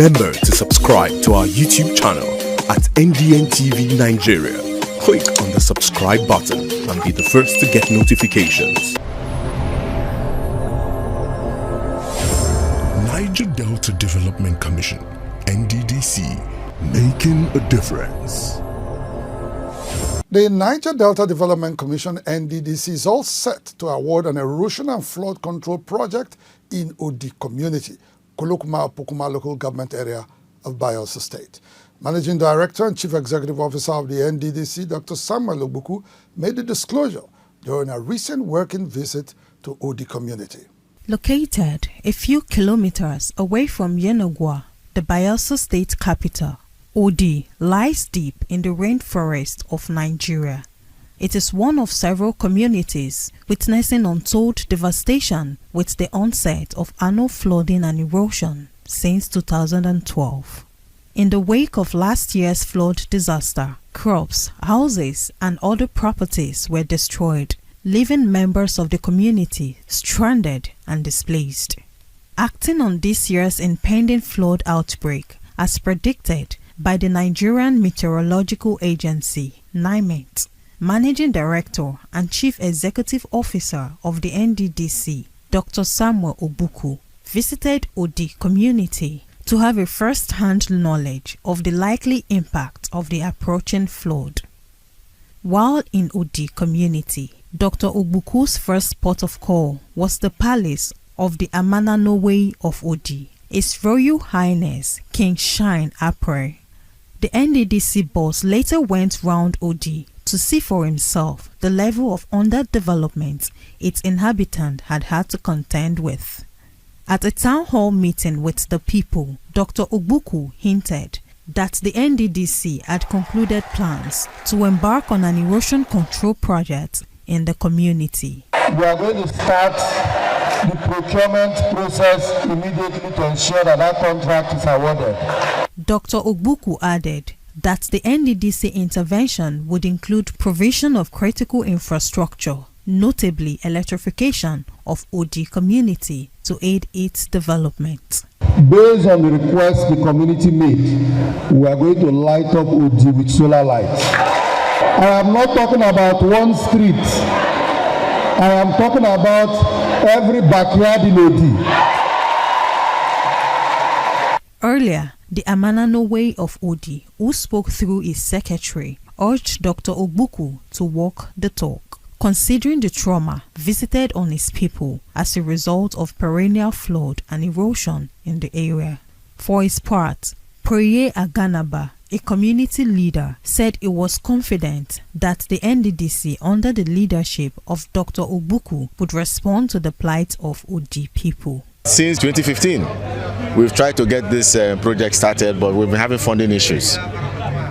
Remember to subscribe to our YouTube channel at NDN Nigeria. Click on the subscribe button and be the first to get notifications. Niger Delta Development Commission, NDDC, making a difference. The Niger Delta Development Commission, NDDC, is all set to award an erosion and flood control project in Odi community, Kulukuma local government area of Bayelsa State. Managing Director and Chief Executive Officer of the NDDC, Dr. Samuel Ogbuku, made the disclosure during a recent working visit to Odi community. Located a few kilometers away from Yenagoa, the Bayelsa state capital, Odi lies deep in the rainforest of Nigeria. It is one of several communities witnessing untold devastation with the onset of annual flooding and erosion since 2012. In the wake of last year's flood disaster, crops, houses, and other properties were destroyed, leaving members of the community stranded and displaced. Acting on this year's impending flood outbreak, as predicted by the Nigerian Meteorological Agency, NIMET, Managing Director and Chief Executive Officer of the NDDC, Dr. Samuel Ogbuku, visited Odi community to have a first-hand knowledge of the likely impact of the approaching flood. While in Odi community, Dr. Ogbuku's first port of call was the palace of the Amananowe of Odi, His Royal Highness King Shine Apre. The NDDC boss later went round Odi to see for himself the level of underdevelopment its inhabitants had to contend with. At a town hall meeting with the people, Dr. Ogbuku hinted that the NDDC had concluded plans to embark on an erosion control project in the community. We are going to start the procurement process immediately to ensure that that contract is awarded. Dr. Ogbuku added that the NDDC intervention would include provision of critical infrastructure, notably electrification of Odi community to aid its development. Based on the request the community made, we are going to light up Odi with solar lights. I am not talking about one street. I am talking about every backyard in Odi. Earlier, the Amananowe of Odi, who spoke through his secretary, urged Dr. Ogbuku to walk the talk, considering the trauma visited on his people as a result of perennial flood and erosion in the area. For his part, Preye Aganaba, a community leader, said he was confident that the NDDC, under the leadership of Dr. Ogbuku, would respond to the plight of Odi people. Since 2015, we've tried to get this project started, but we've been having funding issues.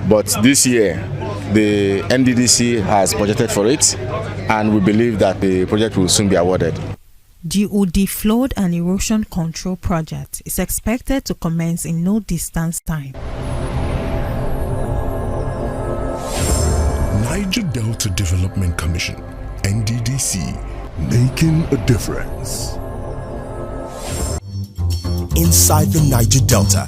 But this year, the NDDC has budgeted for it, and we believe that the project will soon be awarded. The Odi Flood and Erosion Control Project is expected to commence in no distant time. Niger Delta Development Commission, NDDC, making a difference. Inside the Niger Delta,